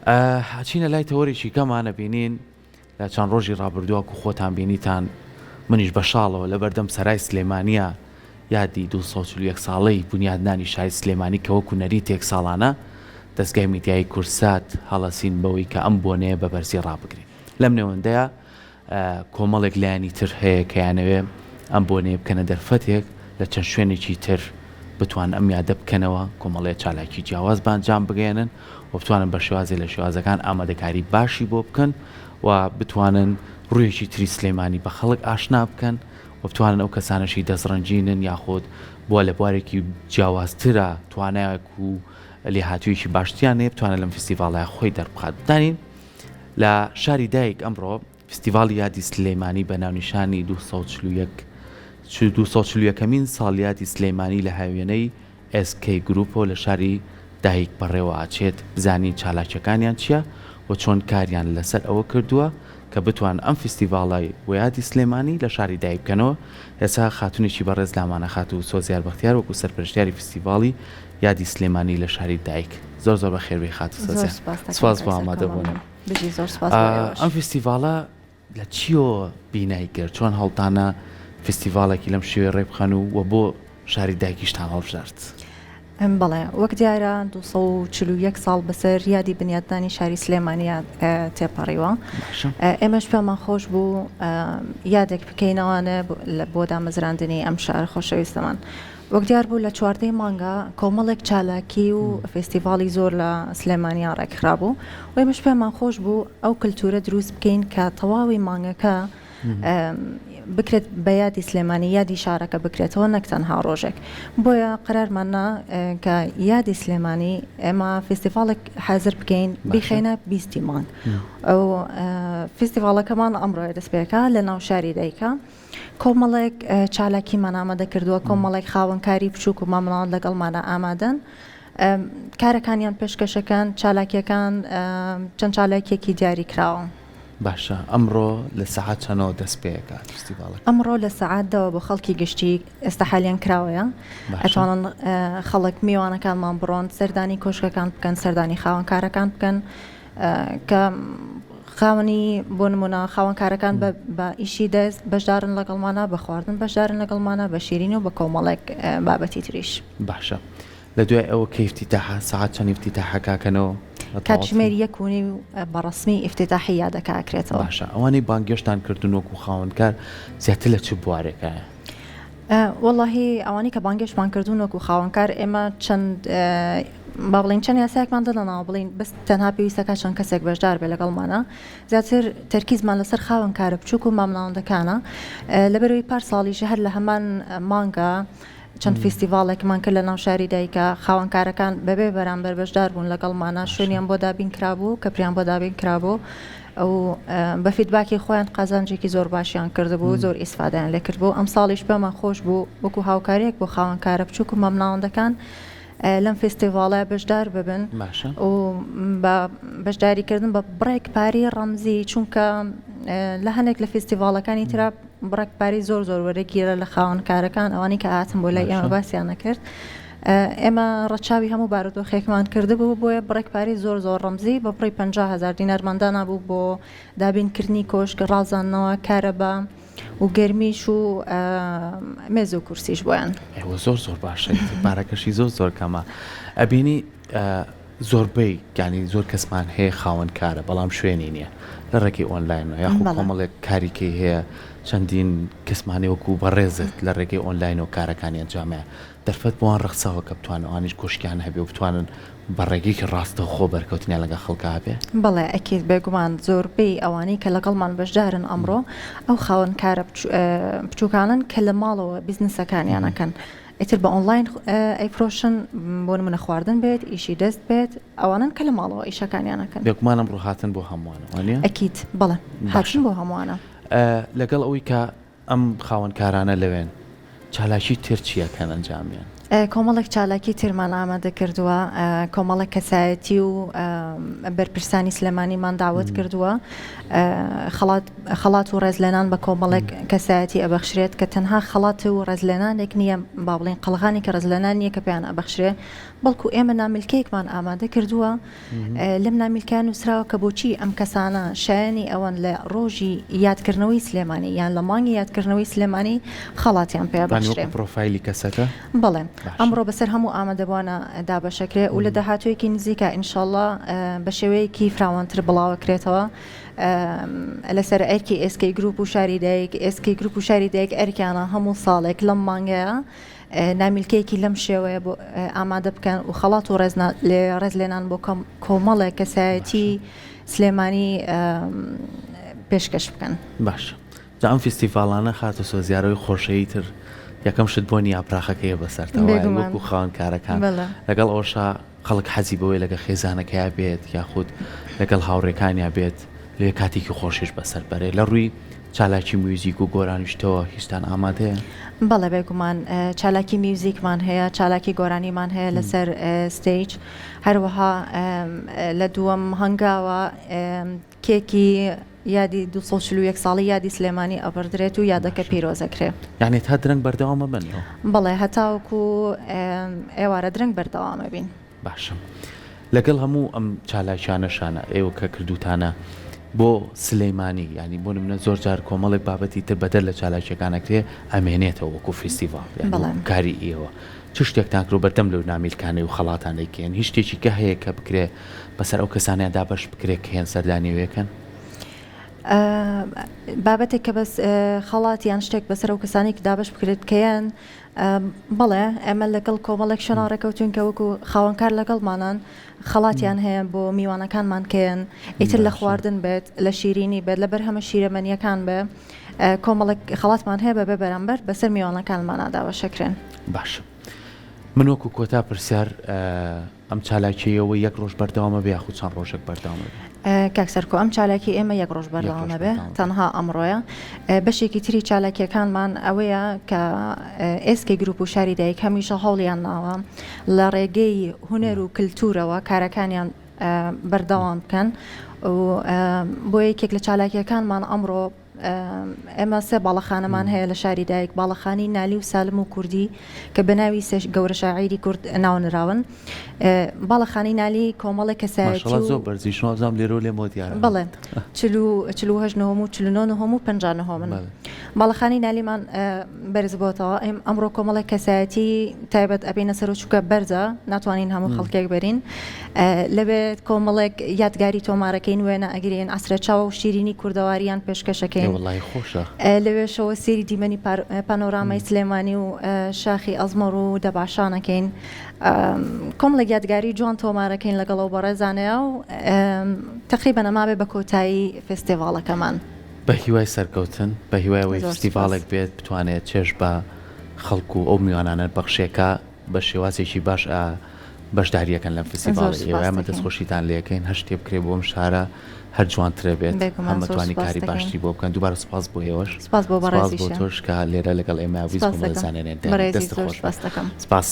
ئەچینە لای تەوەریشی کەمانە بینین لە چەند ڕۆژی ڕابردووە و خۆتان بینیتان منیش بە شاڵەوە لە بەردەم سەرای سلێمانیە یادی 241 ساڵەی بنیادنانی شاری سلێمانی کە وەکو نەریتێک ساڵانە دەستگای میدیایی کورسات هەڵەسین بەوەی کە ئەم بۆنەیە بە بەرزی ڕابگرین. لەم نێوەندەیە کۆمەڵێک لایانی تر هەیە کەیانەوێ ئەم بۆنەیە بکەنە دەرفەتێک لە چەند شوێنێکی تر بتوان ئەم یادە بکەنەوە کۆمەڵێ چالاکی جیاواز بانجام بگەێنن و بتوانن بە شێوازی لە شێوازەکان ئامادەکاری باشی بۆ بکەن و بتوانن ڕوویەکی تری سلێمانی بە خەڵک ئاشنا بکەن و بتوانن ئەو کەسانەشی دەستڕەنجینن یاخود بووە لە بوارێکی جیاوازترە توانایەک و لێهاتوویەکی باشتیان هەیە بتوانن لەم فستیڤاڵە خۆی دەربخات. دانین لە شاری دایک ئەمڕۆ فستیڤاڵی یادی سلێمانی بە ناونیشانی 240یەکەمین ساڵ یادی سلێمانی لە هاوێنەی SK گروپۆ لە شاری دایک بەڕێوە ئاچێت بزانین چالاکیەکانیان چییە و چۆن کاریان لەسەر ئەوە کردووە کە بتوان ئەم فستیڤاڵی و یادی سلێمانی لە شاری دایک بکەنەوە. ئێستا خاتونێکی بەڕێز لامانە خات و سۆزیار بەختیار وەکو سەرپەرشتیاری فستیڤاڵی یادی سلێمانی لە شاری دایک زۆر زۆر بە خێربێ خات و سۆزیار سپاس بۆ ئامادەبوونم. ئەم فستیڤاڵە لە چیەوە بینایی کرد چۆن هەڵتانە فستیڤاڵێکی لەم شێوێ ڕێبخەن و بۆ شاری دایکیشتان هەڵبژارد؟ بەڵێ وەک دیارە 241 ساڵ بەسەر یادی بنیادنانی شاری سلێمانیە تێپەڕیوە. ئێمەش پێمان خۆش بوو یادێک بکەینەوانە بۆ دامەزراندنی ئەم شار خۆشەویستەمان. وەک دیار بوو لە چواردەی مانگە کۆمەڵێک چالاکی و فستیڤاڵی زۆر لە سلێمانیا ڕێکخرا بوو و ئێمەش پێمان خۆش بوو ئەو کلتورە دروست بکەین کە تەواوی مانگەکە بکرێت بە یادی سلێمانی یادی شارەکە بکرێتەوە نەک تەنها ڕۆژێک. بۆیە قەرارماننا کە یادی سلێمانی ئێمە فستیڤاڵێک حەزر بکەین بیخێنە 20 مانگ. ئەو فستیڤاڵەکەمان ئەمڕۆیە دەست پێکە لە ناو شاری دایکە کۆمەڵێک چالاکیمان ئامادە کردووە کۆمەڵێک خاوەنکاری بچووک و مامەڵان لەگەڵمانە ئامادەن کارەکانیان پێشکەشەکان چالاکیەکان چەند چالاکیەکی دیاری کراوە. باشە ئەمڕۆ لە سەعات چەندەوە دەست پێەکە فستیڤاڵەکە؟ ئەمڕۆ لە سەعاتەوە بۆ خەڵکی گشتی ئێستا حالیان کراوەیە ئەتوانن خەڵک میوانەکانمان بڕۆن سەردانی کۆشکەکان بکەن سەردانی خاوەنکارەکان بکەن کە خاوەنی بۆ نمونە خاوەنکارەکان بە ئیشی دەست بەشدارن لەگەڵمانە بە خواردن بەشدارن لەگەڵمانە بە شیرینی و بە کۆمەڵێک بابەتی تریش. باشە لە دوای ئەوە کە ئیفتیتاحە سەعات چەند ئیفتیتاحەکەکەنەوە؟ کاتژمێر 1 بەڕسمی ئیفتیتاحی یادەکەکرێتەوە. باشە ئەوانەی بانگێشتان کردن وەکو خاوەنکار زیاتر لە چ بوارێکایە؟ وەڵاهی ئەوانی کە بانگێشتمان کردوون وەکو خاوەنکار ئێمە چەند با بڵین چەند یاسایەکمان دەدەنەوە بڵین بەس تەنها پێویستەکە چەند کەسێک بەشدار بێ لەگەڵمانە زیاتر تەرکیزمان لەسەر خاوەنکارە بچووک و مامناوەندەکانە لەبەرەوەی پار ساڵیش هەر لە هەمان مانگە چەند فستیڤاڵێکمان کرد لە ناو شاری دایکە خاوەنکارەکان بەبێ بەرامبەر بەشدار بوون لەگەڵمانە شوێنیان بۆ دابین کرابوو کە پریان بۆ دابین کرابوو ئەو بە فیدباکی خۆیان قازانجێکی زۆر باشیان کردبوو زۆر ئیسفادەیان لێ کردبوو. ئەم ساڵیش پێمان خۆش بوو وەکو هاوکاریەک بۆ خاوەنکارە بچووک و مامناوەندەکان لەم فستیڤاڵە بەشدار ببن و بە بەشداریکردن بە بڕێک پاری ڕەمزی چونکە لە هەنێک لە فستیڤاڵەکانی ترا بڕێک پاری زۆر زۆر وەرەگیرە لە خاوەنکارەکان ئەوانی کە هاتن بۆ لای ئێمە باسییان نەکرد. ئێمە ڕەچاوی هەموو بارودۆخێکمان کردبوو بۆیە بڕێک پاری زۆر زۆر ڕەمزی بە پڕی 50,000 دینارماندا بوو بۆ دابینکردنی کۆشک ڕازانەوە کارەبا و گەرمیش و مێز و کورسیش بۆیان. ئێوە زۆر زۆر باشە بارەکەشی زۆر زۆر کەمە ئەبینی زۆربەی یانی زۆر کەسمان هەیە خاوەنکارە بەڵام شوێنی نییە لە ڕێکی ئۆنلاینەوە یاخود کۆمەڵێک کاریکەی هەیە چەندین کەسمانی وەکو بەڕێزت لە ڕێگەی ئۆنلاین و کارەکانیان جامەیە دەرفەت بۆوان ڕخسەوە کە بتوانن ئەوانیش گۆشتیان هەبێ و بتوانن بە ڕێگەیەکی ڕاستە خۆ بەرکەوتنیان لەگە خەڵکا هەبێ؟ بەڵێ ئەکید بێگومان زۆربەی ئەوانەی کە لەگەڵمان بەشدارن ئەمڕۆ ئەو خاوەنکارە بچووکانن کە لە ماڵەوە بیزنسەکانیانەکەن ئیتر بە ئۆنلاین ئەیفرۆشن بۆ نمونە خواردن بێت ئیشی دەست بێت ئەوانن کە لە ماڵەوە ئیشەکانیانەکەن. بێگومانم ڕوو هاتن بۆ هەمووانە ئەکید بەڵێ هاتن بۆ هەمووانە. لەگەڵ ئەوەی کە ئەم خاوەنکارانە لەوێن چالاشی تر چیەکەن ئەنجامیان؟ کۆمەڵێک چالاکی ترمان ئامادە کردووە کۆمەڵێک کەسایەتی و بەرپرسانی سلێمانیمان داوت کردووە خەڵات و ڕێزلێنان بە کۆمەڵێک کەسایەتی ئەبەخشرێت کە تەنها خەڵات و ڕێزلێنانێک نییە با بڵێن قەڵغانی کە ڕێزلێنان نییە کە پێیان ئەبەخشرێ بەڵکو ئێمە نامیلکەیەکمان ئامادە کردووە لەم نامیلکیان نووسراوە کە بۆچی ئەم کەسانە شایانی ئەوەن لە ڕۆژی یادکردنەوەی سلێمانی یان لە مانگی یادکردنەوەی سلێمانی خەڵاتیان پێ بەخشرێ پرۆفایلی کەسەکە بەڵێ ئەمڕۆ بەسەر هەموو ئامادەبوانە دابەشەکرێ و لە داهاتوویەکی نزیکە ئینشاءڵڵا بە شێوەیەکی فراوانتر بڵاوەکرێتەوە لەسەر ئەرکی ئێسکەی گروپ و شاری دایک ئێسکەی گروپ و شاری دایک ئەرکیانە هەموو ساڵێک لەم مانگەیە نامیلکەیەکی لەم شێوەیە بۆ ئامادە بکەن و خەڵات و ڕێزلێنان بۆ کۆمەڵێک کەسایەتی سلێمانی پێشکەش بکەن باش جا ئەم فیستیڤالانە خاتە سۆزیارەوەی خۆشەیی تر یەکەم شت بۆنی ئاپراخەکەیە بەسەرتەوە وەکو خاوەنکارەکان لەگەڵ ئەوشا خەڵک حەزی بەوەی لەگە خێزانەکەیا بێت یاخود لەگەڵ هاوڕێکانیا بێت لێ کاتێکی خۆشیش بەسەر بەرێ لە ڕووی چالاکی میوزیک و گۆرانیشتەوە هیچتان ئامادەیە؟ بەڵێ بێگومان چالاکی میوزیکمان هەیە چالاکی گۆرانیمان هەیە لەسەر ستیج هەروەها لە دووەم هەنگاوە کێکی یادی 241 ساڵی یادی سلێمانی ئەبردرێت و یادەکە پیرۆزەکرێ یعنی تا درەنگ بەردەوامە بنەوە بەڵێ هەتاوکو ئێوارە درەنگ بەردەوامە بین باشم لەگەڵ هەموو ئەم چالاکیانەشانە ئێوە کە کردوتانە بۆ سلەیمانی ینی بۆ منە زۆر جار کۆمەڵێک بابەتی تر بەدەر لە چالاکیەکانەکرێ ئەمێنێتەوە وەکو فیستیڤال کاری ئێوە چ شتێکتان کرۆ بەردەم لەو نامیلکانەی و خەڵاتانەیکێن هیچ شتێکی کە هەیە کە بکرێ بەسەر ئەو کەسانیان دابەش بکرێت کە هێن سەردانیوێکن بابەتێک کە بەس خەڵاتیان شتێک بەسەر ئەو کەسانی کە دابش بکرێت کەیان بەڵێ ئەمە لەگەڵ کۆمەڵێک شەناڕێکەوتون کە وەکو خاوەنکار لەگەڵمانان خەڵاتیان هەیە بۆ میوانەکانمان کەیان ئیتر لە خواردن بێت لە شیرینی بێت لە بەر هەمە شیرەمەنیەکان بێ کۆمەڵێک خەڵاتمان هەیە بە بەرامبەر بەسەر میوانەکانمانە داوەشەکرێن باش من وەکو کۆتا پرسیار ئەم چالاکیەوە یەک ڕۆژ بەردەوامە بێ یاخود چەند ڕۆژێک بەردەوامە کاکسەرکۆ ئەم چالاکی ئێمە یەک ڕۆژ بەردەوامە بێ تەنها ئەمڕۆیە بەشێکی تری چالاکیەکانمان ئەوەیە کە ئێسکەی گروپ و شاری دایک هەمیشە هەوڵیان ناوە لە ڕێگەی هونەر و کللتورەوە کارەکانیان بەردەوام بکەن و بۆ یەکێک لە چالاکیەکانمان ئەمڕۆ ئێمە سێ باڵەخانەمان هەیە لە شاری دایک باڵەخانی نالی و سالم و کوردی کە بەناوی گەورە شاعیری کورد ناونراون باڵەخانی نالی کۆمەڵی کەسایەتی زۆر بەرزیشنازام لێرۆ لێ مۆدیارە بڵێ 49 و 49 و 59 من باڵەخانی نالیمان بەرز بۆتەوە ئەمڕۆ کۆمەڵی کەسایەتی تایبەت ئەبینە سەر و چووکە بەرزە ناتوانین هەموو خەڵکێک بەرین لەبێت کۆمەڵێک یادگاری تۆمارەکەی وێنە ئەگرێن ئەسرە چاوە و شیرینی کوردەواریان پێشکەشەکەین والله خۆشە لەوێشەوە سێری دیمەنی پانۆرامای سلێمانی و شاخی ئەزمەڕ و دەباشانەکەین کۆمەڵێک یادگاری جوان تۆمارەکەین لەگەڵەوە بەڕێزانەیە و تقریبا ئەمابێ بە کۆتایی فستیڤالەکەمان بە هیوای سەرکەوتن بە هیوایەوەی فستیڤالێک بێت بتوانێت چێژ بە خەڵکو و ئەو میوانانە بەخشێکە بە شێوازێکی باش بەشداریەکەن لەم فستیڤال ئێوە دەستخۆشیتان لێەکەین هەشتێ بکرێ بۆ ئەم شارە هەر جوانترە بێت هەمەتوانی کاری باشتری بۆ بکەن دووبارە سپاس بۆ ئێوەش سپاس بۆ تۆش کە لێرە لەگەڵ ئێمە ویست بۆ دەزانێنێن دەست خۆش سپاس دەکەم سپاس